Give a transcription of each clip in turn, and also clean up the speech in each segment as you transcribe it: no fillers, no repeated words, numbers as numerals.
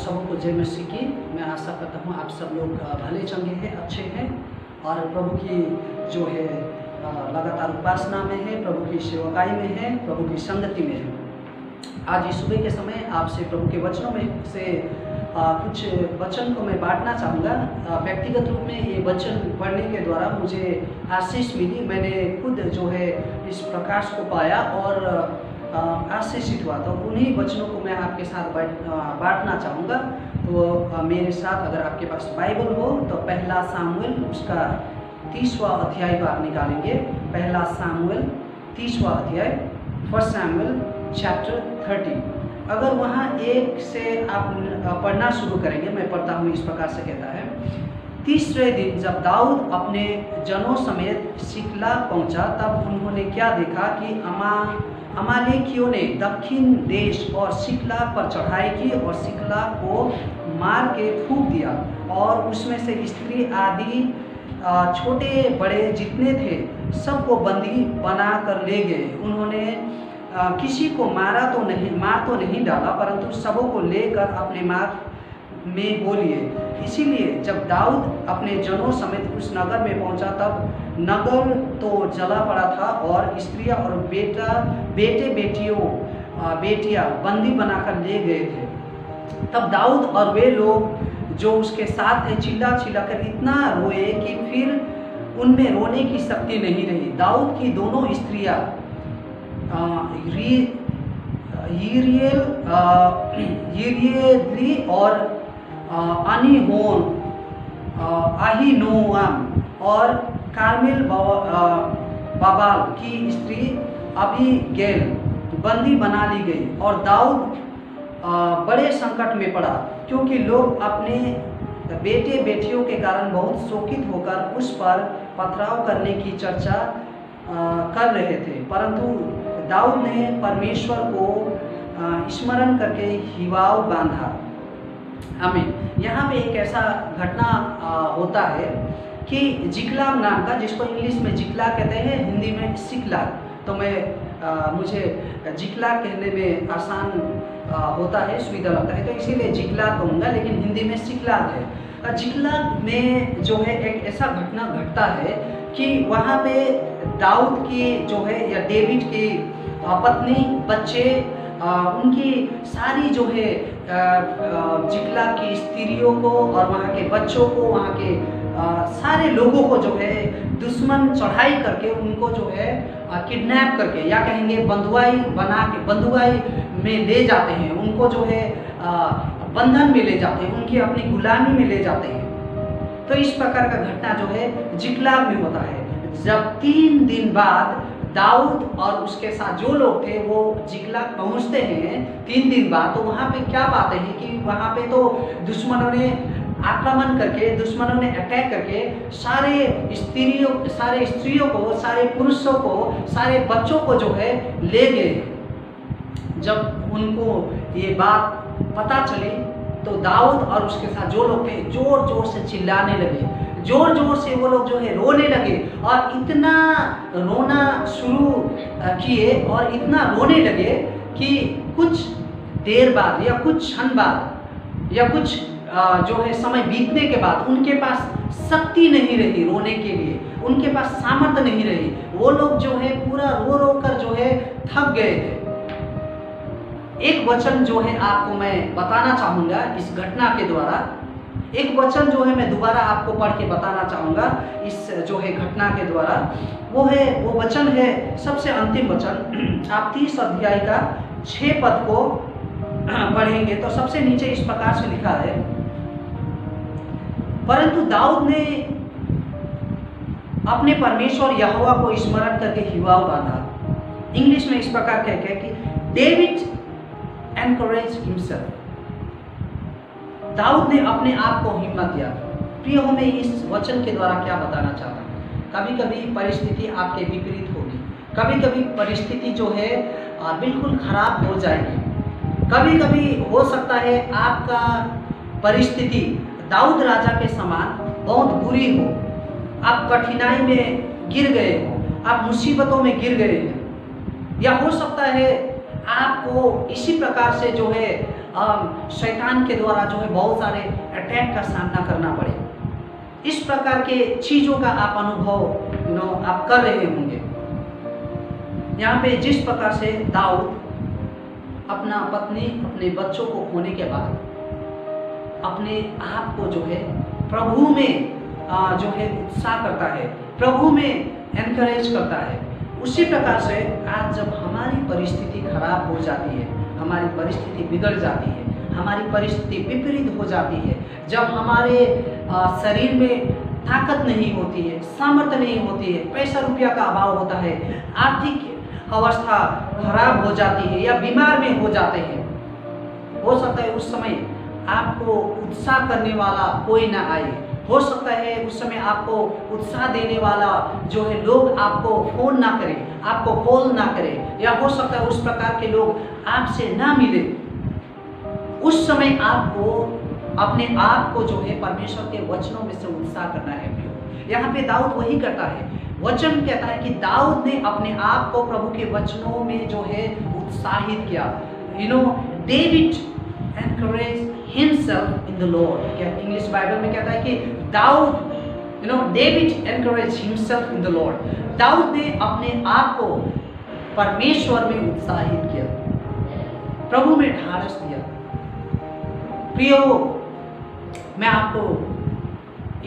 सबको जय मसीह की। मैं आशा करता हूँ आप सब लोग भले चंगे हैं, अच्छे हैं और प्रभु की जो है लगातार उपासना में है, प्रभु की सेवकाई में है, प्रभु की संगति में है। आज इस सुबह के समय आपसे प्रभु के वचनों में से कुछ वचन को मैं बांटना चाहूँगा। व्यक्तिगत रूप में ये वचन पढ़ने के द्वारा मुझे आशीष मिली। मैंने खुद जो है इस प्रकाश को पाया और आशीषित हुआ। तो उन्हीं वचनों को मैं आपके साथ बांटना चाहूँगा। तो मेरे साथ अगर आपके पास बाइबल हो तो पहला सामुएल उसका 30वां अध्याय को आप निकालेंगे। पहला सामुएल 30वां अध्याय, फर्स्ट सामुएल चैप्टर 30। अगर वहाँ एक से आप पढ़ना शुरू करेंगे, मैं पढ़ता हूँ। इस प्रकार से कहता है, 30वें दिन जब दाऊद अपने जनों समेत सिकला पहुँचा, तब उन्होंने क्या देखा कि अमालेकियों ने दक्षिण देश और सिकला पर चढ़ाई की और सिकला को मार के फूंक दिया और उसमें से स्त्री आदि छोटे बड़े जितने थे सबको बंदी बना कर ले गए। उन्होंने किसी को मार तो नहीं डाला, परंतु सबों को लेकर अपने मार्ग में बोलिए। इसीलिए जब दाऊद अपने जनों समेत उस नगर में पहुंचा, तब नगर तो जला पड़ा था और स्त्रियां और बेटियां बंदी बनाकर ले गए थे। तब दाऊद और वे लोग जो उसके साथ थे चिल्ला कर इतना रोए कि फिर उनमें रोने की शक्ति नहीं रही। दाऊद की दोनों स्त्रियां यिरिएली और अहीनोआम और कार्मेल बाबाल की स्त्री अबीगैल बंदी बना ली गई। और दाऊद बड़े संकट में पड़ा, क्योंकि लोग अपने बेटे बेटियों के कारण बहुत शोकित होकर उस पर पथराव करने की चर्चा कर रहे थे। परंतु दाऊद ने परमेश्वर को स्मरण करके हिवाव बांधा। आमीन। यहाँ पे एक ऐसा घटना होता है कि जिकलाग नाम का, जिसको इंग्लिश में जिकलाग कहते हैं, हिंदी में सिकलाग। तो मुझे जिकलाग कहने में आसान होता है, सुविधा लगता है, तो इसीलिए जिकलाग कहूँगा, लेकिन हिंदी में सिकलाग है। जिकलाग में जो है एक ऐसा घटना घटता है कि वहाँ पे दाऊद की जो है या डेविड की पत्नी, बच्चे, उनकी सारी जो है जिकलाग की स्त्रियों को और वहाँ के बच्चों को, वहाँ के सारे लोगों को जो है दुश्मन चढ़ाई करके उनको जो है किडनैप करके, या कहेंगे बंधुआई में ले जाते हैं। उनको जो है बंधन में ले जाते हैं, उनकी अपनी गुलामी में ले जाते हैं। तो इस प्रकार का घटना जो है जिकलाग में होता है। जब 3 दिन बाद दाऊद और उसके साथ जो लोग थे वो जिकलाग पहुंचते हैं 3 दिन बाद, तो वहाँ पे क्या पाते हैं कि वहाँ पे तो दुश्मनों ने आक्रमण करके, दुश्मनों ने अटैक करके सारे स्त्रियों को, सारे पुरुषों को, सारे बच्चों को जो है ले गए। जब उनको ये बात पता चली तो दाऊद और उसके साथ जो लोग थे जोर जोर से चिल्लाने लगे, जोर जोर से वो लोग जो है रोने लगे और इतना रोना शुरू किए और इतना रोने लगे कि कुछ देर बाद या कुछ क्षण बाद या कुछ जो है समय बीतने के बाद उनके पास शक्ति नहीं रही रोने के लिए, उनके पास सामर्थ्य नहीं रही। वो लोग जो है पूरा रो रो कर जो है थक गए थे। एक वचन जो है आपको मैं बताना चाहूँगा इस घटना के द्वारा। एक वचन जो है मैं दोबारा आपको पढ़ के बताना चाहूँगा इस जो है घटना के द्वारा। वो वचन है सबसे अंतिम वचन। आप 30 अध्याय का 6 पद को पढ़ेंगे तो सबसे नीचे इस प्रकार से लिखा है, परंतु दाऊद ने अपने परमेश्वर यहोवा को स्मरण करके हिवाव बांधा। इंग्लिश में इस प्रकार कहते हैं कि डेविड एनकरेज हिमसेल्फ। दाऊद ने अपने आप को हिम्मत दिया। प्रिय हो, मैं इस वचन के द्वारा क्या बताना चाहता हूँ, कभी कभी परिस्थिति आपके विपरीत होगी, कभी कभी परिस्थिति जो है बिल्कुल खराब हो जाएगी। कभी कभी हो सकता है आपका परिस्थिति दाऊद राजा के समान बहुत बुरी हो, आप कठिनाई में गिर गए हो, आप मुसीबतों में गिर गए हैं, या हो सकता है आपको इसी प्रकार से जो है शैतान के द्वारा जो है बहुत सारे अटैक का सामना करना पड़े। इस प्रकार के चीज़ों का आप अनुभव आप कर रहे होंगे। यहाँ पे जिस प्रकार से दाऊद अपना पत्नी अपने बच्चों को खोने के बाद अपने आप को जो है प्रभु में जो है उत्साह करता है, प्रभु में एनकरेज करता है, उसी प्रकार से आज जब हमारी परिस्थिति खराब हो जाती है, हमारी परिस्थिति बिगड़ जाती है, हमारी परिस्थिति विपरीत हो जाती है, जब हमारे शरीर में ताकत नहीं होती है, सामर्थ्य नहीं होती है, पैसा रुपया का अभाव होता है, आर्थिक अवस्था खराब हो जाती है या बीमार में हो जाते हैं, हो सकता है उस समय आपको उत्साह करने वाला कोई ना आए, हो सकता है उस समय आपको उत्साह देने वाला जो है लोग आपको फोन ना करें, आपको कॉल ना करें, या हो सकता है उस प्रकार के लोग आपसे ना मिले। उस समय आपको अपने आप को जो है परमेश्वर के वचनों में से उत्साह करना है। यहाँ पे दाऊद वही करता है। वचन कहता है कि दाऊद ने अपने आप को प्रभु के वचनों में जो है उत्साहित किया। David encouraged himself in the Lord। क्या इंग्लिश बाइबल में कहता है कि दाऊद David encouraged himself in the Lord। दाऊद ने अपने आप को परमेश्वर में उत्साहित किया, प्रभु में ढाढ़स दिया। प्रियो, मैं आपको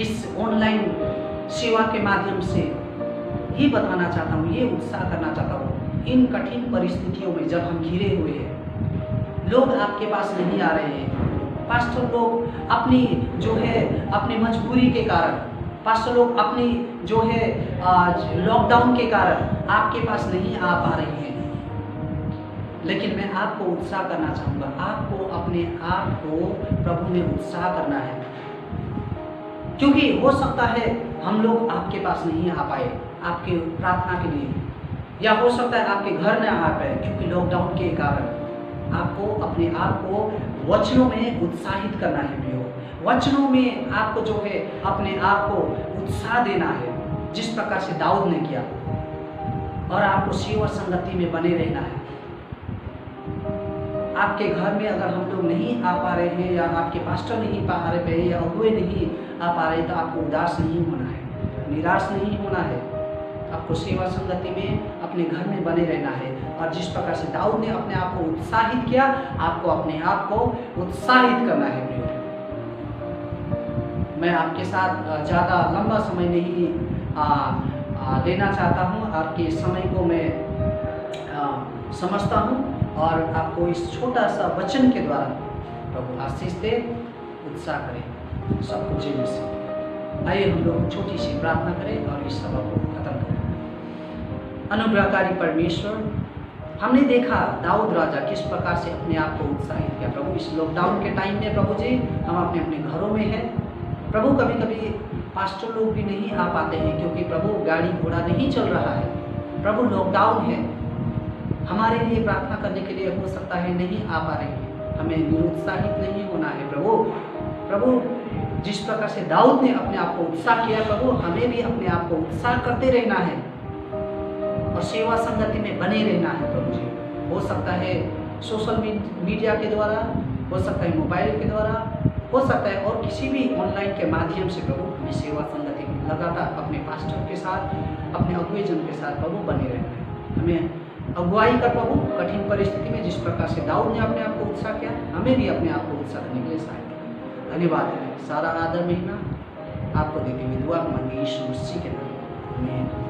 इस ऑनलाइन सेवा के माध्यम से ये बताना चाहता हूँ, ये उत्साह करना चाहता हूँ, इन कठिन परिस्थितियों में जब हम घिरे हुए हैं, लोग आपके पास नहीं आ रहे हैं, पास्टर लोग अपनी जो है अपनी मजबूरी के कारण, पास्टर लोग अपनी जो है लॉकडाउन के कारण आपके पास नहीं आ पा रहे हैं, लेकिन मैं आपको उत्साह करना चाहूँगा। आपको अपने आप को प्रभु में उत्साह करना है, क्योंकि हो सकता है हम लोग आपके पास नहीं आ पाए आपके प्रार्थना के लिए, या हो सकता है आपके घर न आ पाए क्योंकि लॉकडाउन के कारण। आपको अपने आप को वचनों में उत्साहित करना है प्रियो, वचनों में आपको जो है अपने आप को उत्साह देना है, जिस प्रकार से दाऊद ने किया, और आपको सेवा संगति में बने रहना है। आपके घर में अगर हम लोग नहीं आ पा रहे हैं, या आपके पास्टर नहीं पा रहे हैं, या अगुए नहीं आ पा रहे, तो आपको उदास नहीं होना है, निराश नहीं होना है। आपको सेवा संगति में अपने घर में बने रहना है, और जिस प्रकार से दाऊद ने अपने आप को उत्साहित किया, आपको अपने आप को उत्साहित करना है प्रियो। मैं आपके साथ ज़्यादा लंबा समय नहीं देना चाहता हूँ, आपके समय को मैं समझता हूँ, और आपको इस छोटा सा वचन के द्वारा प्रभु आशीष दे, उत्साह करें सब कुछ में से। आइए हम लोग छोटी सी प्रार्थना करें और इस सभा को खत्म करें। अनुग्रहकारी परमेश्वर, हमने देखा दाऊद राजा किस प्रकार से अपने आप को उत्साहित किया। प्रभु, इस लॉकडाउन के टाइम में प्रभु जी हम अपने अपने घरों में हैं। प्रभु, कभी कभी पास्टर लोग भी नहीं आ पाते हैं, क्योंकि प्रभु गाड़ी घोड़ा नहीं चल रहा है, प्रभु लॉकडाउन है, हमारे लिए प्रार्थना करने के लिए हो सकता है नहीं आ पा रहे हैं। हमें निरुत्साहित नहीं होना है प्रभु। प्रभु, जिस प्रकार से दाऊद ने अपने आप को उत्साह किया, प्रभु हमें भी अपने आप को उत्साह करते रहना है और सेवा संगति में बने रहना है प्रभु जी। हो सकता है सोशल मीडिया के द्वारा, हो सकता है मोबाइल के द्वारा, हो सकता है और किसी भी ऑनलाइन के माध्यम से प्रभु हमें सेवा संगति में लगातार अपने पास्टर के साथ, अपने अगुएजन के साथ प्रभु बने रहना है। हमें अगुवाई कर प्रभु कठिन परिस्थिति में, जिस प्रकार से दाऊद ने अपने आप को उत्साह किया, हमें भी अपने आप को उत्साह करने के लिए सहायता करें। धन्यवाद है, सारा आदर महिमा आपको देते हुए दुआ मांगे यीशु मसीह के नाम में।